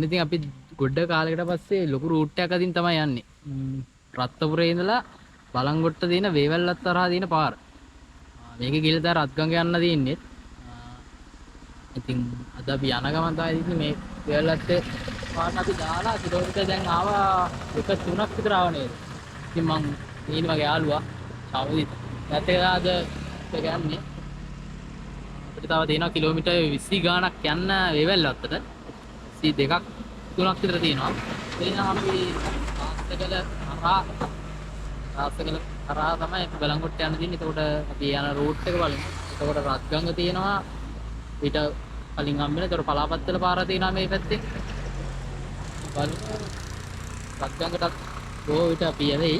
ඉතින් අපි ගොඩ කාලයකට පස්සේ ලොකු රූට් එකක් අදින් තමයි යන්නේ. රත්තරපුරේ ඉඳලා බලංගොට්ට දින වේවැල්ලත් තරහා දින පාර. මේකේ ගිහලා දැන් රත්ගංග යන්න තියෙන්නේ. ඉතින් අද අපි යන ගමන් තමයි ඉතින් මේ වේවැල්ලත් පාරට අපි දාලා කිලෝමීටර් දැන් ආවා 1.3ක් විතර ආව නේද. ඉතින් මං ඊළඟ මගේ යාළුවා සාමුදිත් නැත් එක ආද යන්නේ. අපිට තව තියෙනවා කිලෝමීටර් 20 ගාණක් යන්න වේවැල්ලත්තට. 22ක් 3ක් විතර තියෙනවා. එහෙනම් අපි රාස්තකල කරා තමයි අපි බලංගොට්ට යන්න තියෙන්නේ. එතකොට අපි යන රූට් එක බලමු. එතකොට රත්ගංග තියෙනවා. ඊට කලින් හම්බෙන. එතකොට පලාපත්තල පාර තියෙනවා මේ පැත්තේ. බලමු. රත්ගංගටත් බොහෝ විට අපි යවෙයි.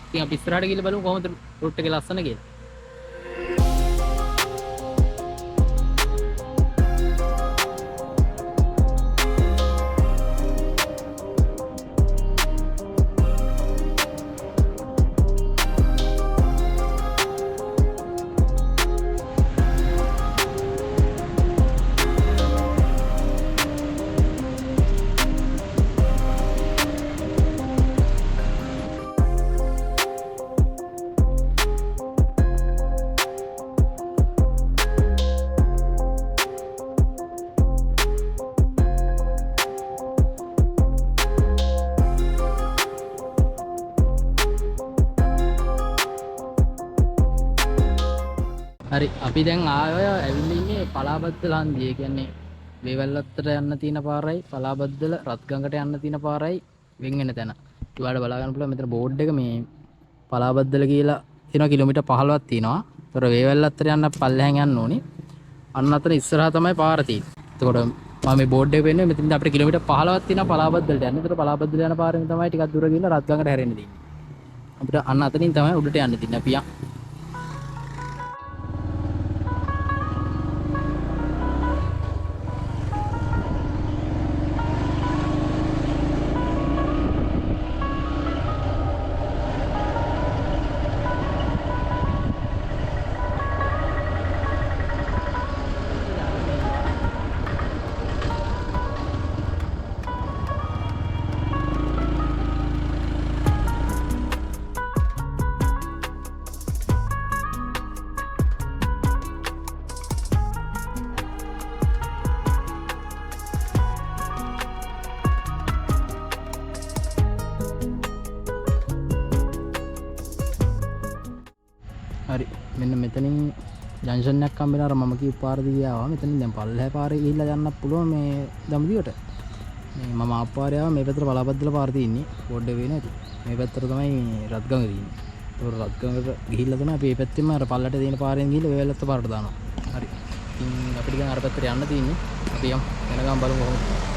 ඉතින් අපි ඉස්සරහට ගිහලා බලමු කොහොමද රූට් එකේ ලස්සන කියලා. හරි අපි දැන් ආවේ ඇවිල්ලා ඉන්නේ පලාබද්දල හන්දිය. ඒ කියන්නේ වේවැල්ලත්තට යන්න තියෙන පාරයි පලාබද්දල රත්ගංගට යන්න තියෙන පාරයි වෙන් වෙන තැන. ඔයාලට බලා ගන්න පුළුවන් මෙතන බෝඩ් එක මේ පලාබද්දල කියලා තියෙනවා කිලෝමීටර් 15ක් තියෙනවා. ඒතර වේවැල්ලත්තට යන්න පල්ලෙහාන් යන්න ඕනේ. අන්න අතන ඉස්සරහා තමයි පාර තියෙන්නේ. එතකොට මම මේ බෝඩ් එක පෙන්නුවේ මෙතනින් අපිට කිලෝමීටර් 15ක් තියෙනවා පලාබද්දලට යන්න. ඒතර පලාබද්දල යන පාරෙන් තමයි ටිකක් දුර ගිහිල්ලා රත්ගංගට හැරෙන්න තියෙන්නේ. අපිට අන්න අතනින් තමයි උඩට යන්න තියෙන්නේ. අපි හරි මෙන්න මෙතනින් ජංක්ෂන් එකක් හම්බෙලා අර මම කියපු පාර දිගේ ආවා. මෙතනින් දැන් පල්ලෙහා පාරේ ගිහිල්ලා යන්නත් පුළුවන් මේ දඹදිවට. මේ මම ආපු පාරේ ආවා මේ පැත්තට පලාබද්දල පාර තියෙන්නේ. බෝඩ් එක වෙන්නේ නැති. මේ පැත්තට තමයි රත්ගංග තියෙන්නේ. ඒක රත්ගංගට ගිහිල්ලා තමයි අපි මේ පැත්තෙන්ම අර පල්ලට තියෙන පාරෙන් ගිහිල්ලා වේවැල්ලත්ත පාරට දානවා. හරි. ඉතින් අපිට දැන් අර පැත්තට යන්න තියෙන්නේ. අපි යමු. එනකම් බලමු කොහොමද.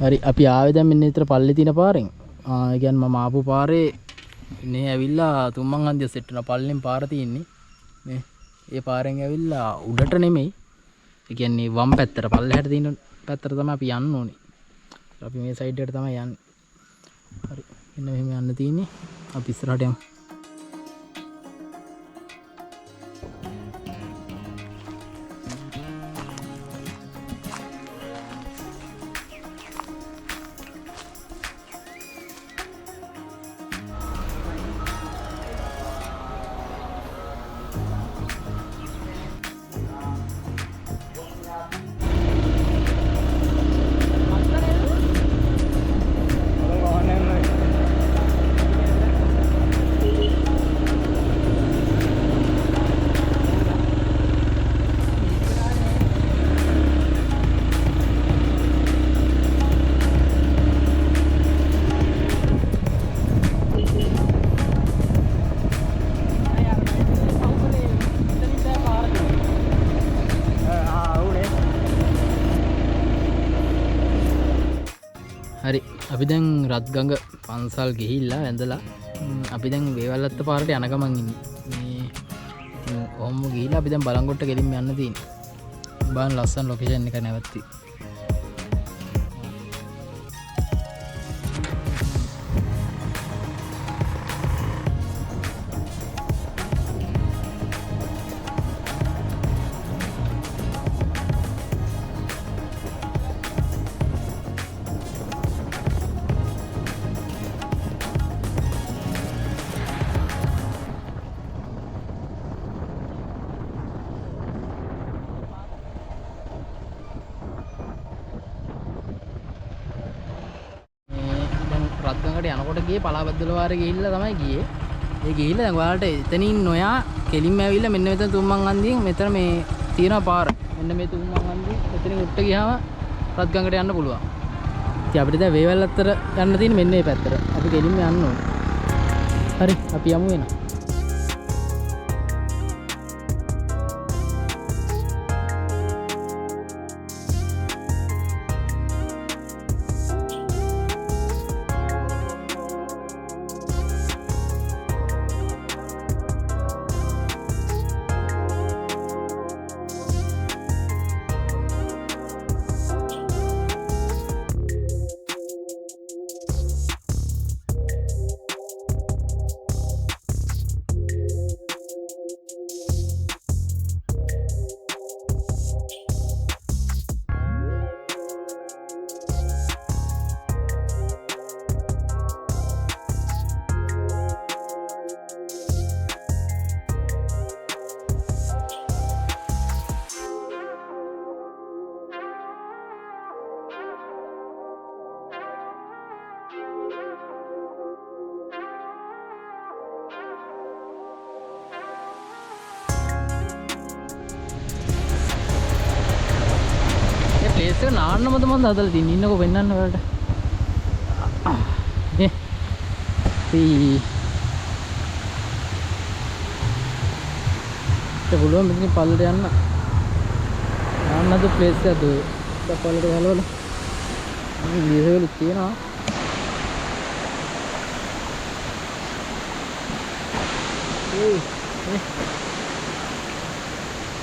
හරි අපි ආවේ දැන් මෙන්න විතර පල්ලේ තියෙන පාරෙන්. ඒ කියන්නේ මම ආපු පාරේ මේ ඇවිල්ලා තුම්මන් හන්දිය සෙට් වෙන පල්ලෙන් පාර තියෙන්නේ. මේ ඒ පාරෙන් ඇවිල්ලා උඩට නෙමෙයි. ඒ කියන්නේ වම් පැත්තට පල්ලෙහාට තියෙන පැත්තට තමයි අපි යන්න ඕනේ. අපි මේ සයිඩ් එකට තමයි යන්නේ. හරි. මෙන්න මෙහෙම යන්න තියෙන්නේ. අපි ඉස්සරහට යමු. අපි දැන් රත්ගඟ පන්සල් ගිහිල්ලා ඇඳලා අපි දැන් වේවැල්ලත්ත පාරට යන ගමන් ඉන්නේ. මේ ඉතින් ඔහොම ගිහිල්ලා අපි දැන් බලංගොඩට ගෙලින්ම යන්න තියෙන්නේ. බලන්න ලස්සන ලොකේෂන් එක නැවති. රත්ගඟට යනකොට ගියේ පලාබද්දල වාරේ ගිහිල්ලා තමයි ගියේ. ඒ ගිහිල්ලා දැන් ඔයාලට එතනින් නොයා කෙලින්ම ඇවිල්ලා මෙන්න මෙතන තුම්මන් හන්දියෙන් මෙතන මේ තියෙනවා පාර. මෙන්න මේ තුම්මන් හන්දිය මෙතනින් උඩට ගියාම රත්ගඟට යන්න පුළුවන්. ඉතින් අපිට දැන් වේවැල්ලත්තර යන්න තියෙන්නේ මෙන්න මේ පැත්තට. අපි කෙලින්ම යන්න ඕනේ. හරි අපි යමු එනවා. प्लेस नाड़ मत मंद हदल तीन इनको विन्न पुलो मिनी पल्ले अन्न नानद प्लेस ಅದು ಪಲ್ಲೆ ಹಲವಲ್ಲ ಇದು ಇತ್ತೇನೋ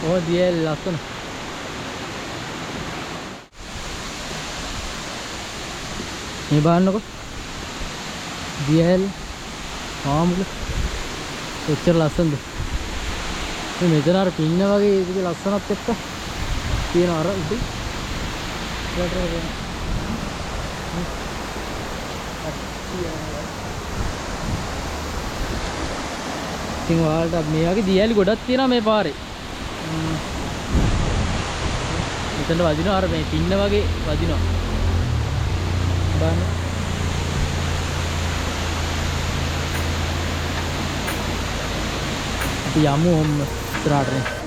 ಓ ದಿಯಲ್ ಲಸನ මේ බලන්නකො දියල් ආමුල කොච්චර ලස්සනද මේ මෙතන අර පින්න වගේ ඉතින් ලස්සනත් එක්ක තියෙන අර උඩ ඉතින් ඔයාලට මේ වගේ දියලි ගොඩක් තියෙනවා මේ පාරේ මෙතන වදිනවා අර මේ පින්න වගේ වදිනවා බලන්න අපි යමු ඔන්න ඉස්සරහට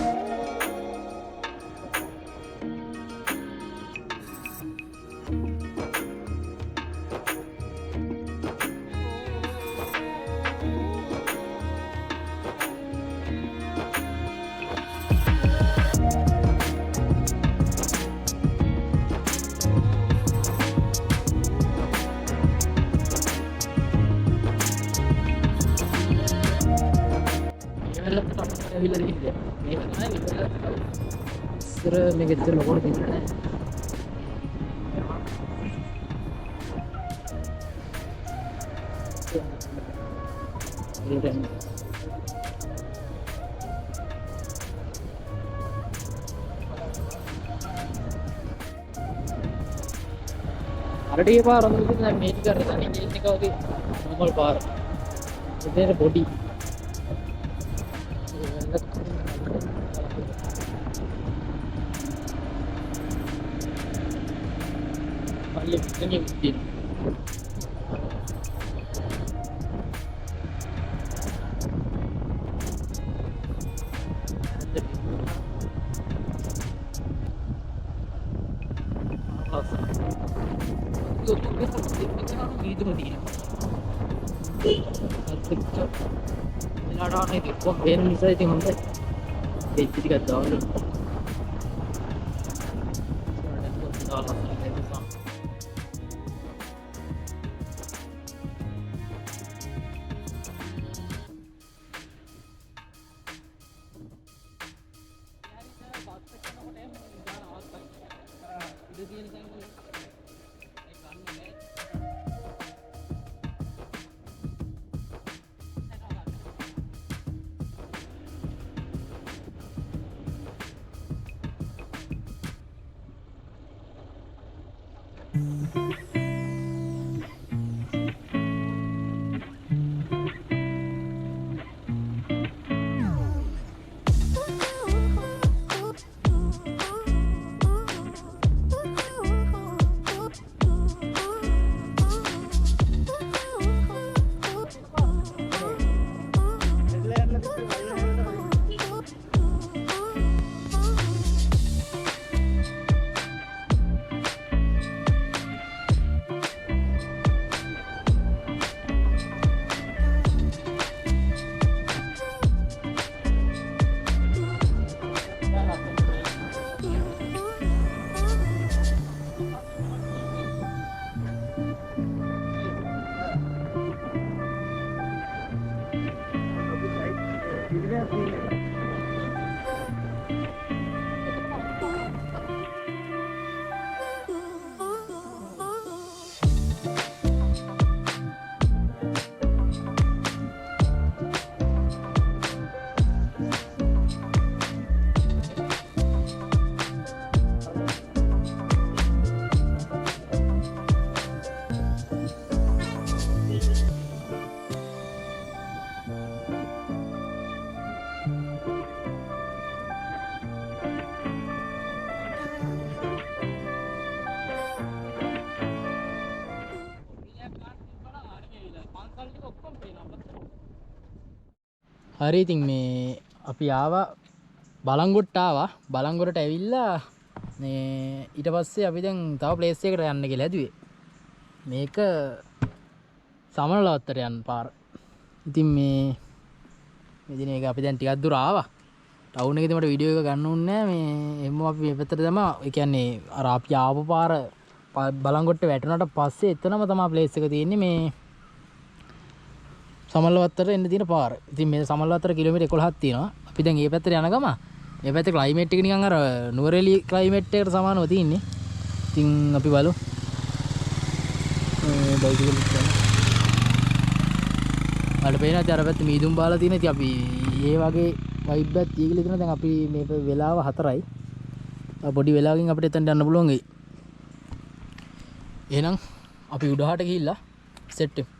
सर मैं कितने लोगों को देखना है ऑलरेडी बार मैं मेन कर रहा था नहीं का होगी नॉर्मल बार इधर बॉडी ini ඉඩ තියෙන තැන්වල ඒක ගන්න නෑ. හරි ඉතින් මේ අපි ආවා බලංගොඩට ආවා. බලංගොඩට ඇවිල්ලා මේ ඊට පස්සේ අපි දැන් තව ප්ලේස් එකකට යන්න කියලා හැදුවේ. මේක සමනලවත්තට යන පාර. ඉතින් මේ දින එක අපි දැන් ටිකක් දුර ආවා. ටවුන් එකේදී මට වීඩියෝ එක ගන්න ඕනේ නෑ. මේ එම්ම අපි මේ පැත්තට තමයි. ඒ කියන්නේ අර අපි ආපු පාර බලංගොඩට වැටුණාට පස්සේ එතනම තමයි ප්ලේස් එක තියෙන්නේ මේ සමල්ලවත්තට එන්න තියෙන පාර. ඉතින් මේ සමල්ලවත්තට කිලෝමීටර් 11ක් තියෙනවා. අපි දැන් මේ පැත්තට යන ගම මේ පැත්තේ ක්ලයිමේට් එක නිකන් අර නුවරඑළිය ක්ලයිමේට් එකට සමානව තියෙන්නේ. ඉතින් අපි බලමු. බයිසිකල් එක. වල පේනවා අර පැත්තේ මීදුම් බාලා තියෙන. ඉතින් අපි මේ වගේ වයිබ් එකක් තියගල ඉතන දැන් අපි මේ වෙලාව 4යි. පොඩි වෙලාවකින් අපිට එතනට යන්න පුළුවන් වෙයි. එහෙනම් අපි උඩහාට ගිහිල්ලා සෙට් වෙමු.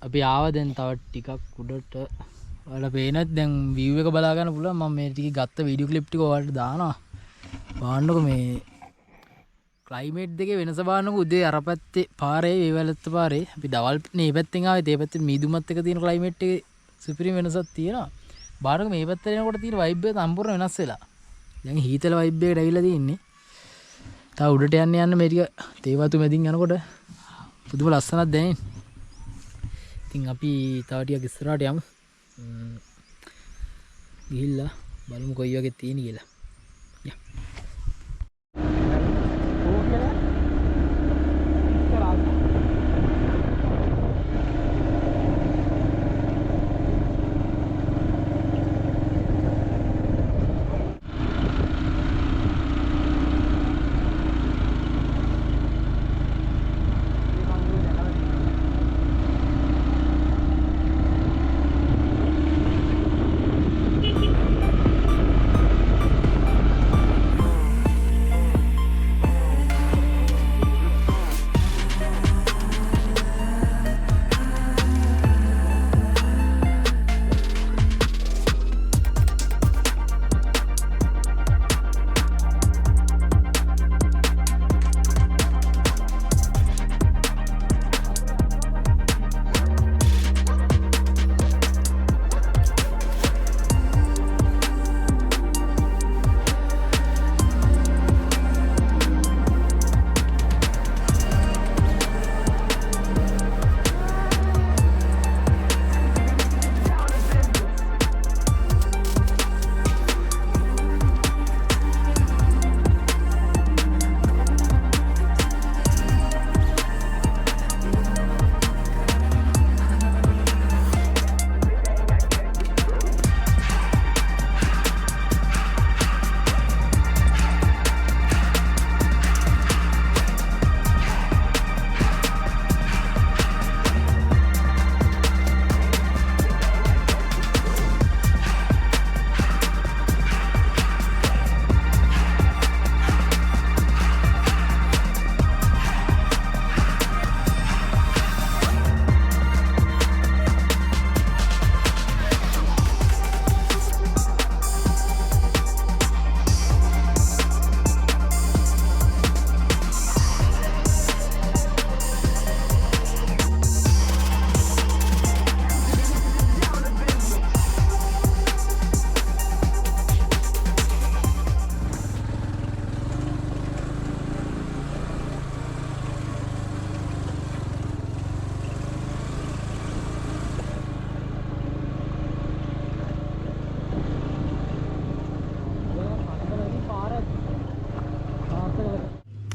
අපි ආවා දැන් තව ටිකක් උඩට. ඔයාලා පේනත් දැන් view එක බලා ගන්න පුළුවන්. මම මේ ටික ගත්ත වීඩියෝ ක්ලිප් ටික ඔයාලට දානවා. බලන්නකො මේ ක්ලයිමේට් දෙකේ වෙනස බලන්නකො. උදේ අර පැත්තේ පාරේ වේවැලත්ත පාරේ අපි දවල් මේ පැත්තෙන් ආවේ. ඒ පැත්තේ මීදුමත් එක තියෙන ක්ලයිමේට් එකේ සුපිරිම වෙනසක් තියෙනවා. බලන්නකො මේ පැත්තට එනකොට තියෙන vibe එක සම්පූර්ණ වෙනස් වෙලා. දැන් හීතල vibe එකකට ඇවිල්ලා තියෙන්නේ. තව උඩට යන්න මේ ටික තේවතු මැදින් යනකොට පුදුම ලස්සනක් දැනෙන්නේ. ඉතින් අපි තව ටිකක් ඉස්සරහට යමු. ගිහිල්ලා බලමු කොයි වගේ තියෙන කියලා.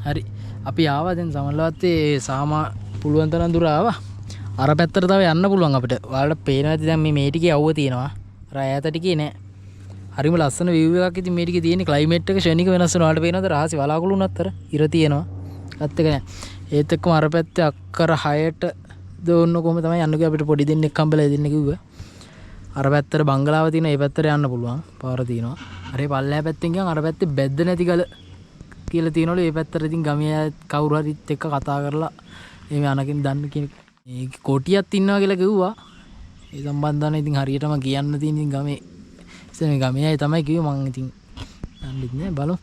හරි අපි ආවා දැන් සමල්ලවත්තේ සාමා පුළුවන් තරම් දුර ආවා. අර පැත්තට තව යන්න පුළුවන් අපිට. ඔයාලට පේනවා ඇති දැන් මේ ටිකේ අවුව තියෙනවා. අර ඈත ටිකේ නෑ. හරිම ලස්සන view එකක් ඉතින් මේ ටිකේ තියෙන climate එක ශනික වෙනස් වෙනවා. ඔයාලට පේනවද රාසි වලාකුළු උනත් අර ඉර තියෙනවා. අත් එක නෑ. ඒත් එක්කම අර පැත්තේ අක්කර 6ට දෝන්න කොහොම තමයි යන්නේ අපිට පොඩි දෙන්නෙක් හම්බෙලා දෙන්න කිව්වා. අර පැත්තට බංගලාව තියෙන ඒ පැත්තට යන්න පුළුවන්. පාර තියෙනවා. අර ඒ පල්ලෙහා පැත්තෙන් ගියන් අර පැත්තේ බැද්ද නැති ගල කියලා තියෙනවලු. ඒ පැත්තට ඉතින් ගමේ කවුරු හරිත් එක්ක කතා කරලා එහෙම අනකින් දන්න කෙනෙක් මේ කොටියක් ඉන්නවා කියලා කිව්වා. ඒ සම්බන්ධව ඉතින් හරියටම කියන්න තියෙන ඉතින් ගමේ ඉතින් ගමේ අය තමයි කිව්වේ. මං ඉතින් දන්නේ නැහැ බලමු.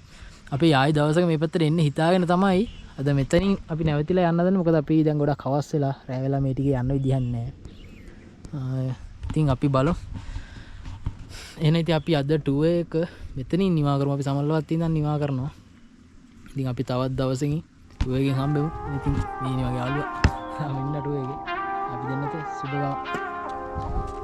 අපි ආයි දවසක මේ පැත්තට එන්න හිතාගෙන තමයි අද මෙතනින් අපි නැවතිලා යන්න දන්නේ. මොකද අපි දැන් ගොඩක් හවස් වෙලා රැ වෙලා මේ ටිකේ යන්න විදිහක් නැහැ. ඉතින් අපි බලමු. එහෙනම් ඉතින් අපි අද ටුවර් එක මෙතනින් නිමා කරමු. අපි සමල්ලවත් ඉඳන් නිමා කරනවා. ඉතින් අපි තවත් දවසකින් ටුවර් එකෙන් හම්බෙමු. ඉතින් මේ වගේ යාළුවා මෙන්න ටුවර් එකේ අපි දෙන්නත් සුබ ගමන්.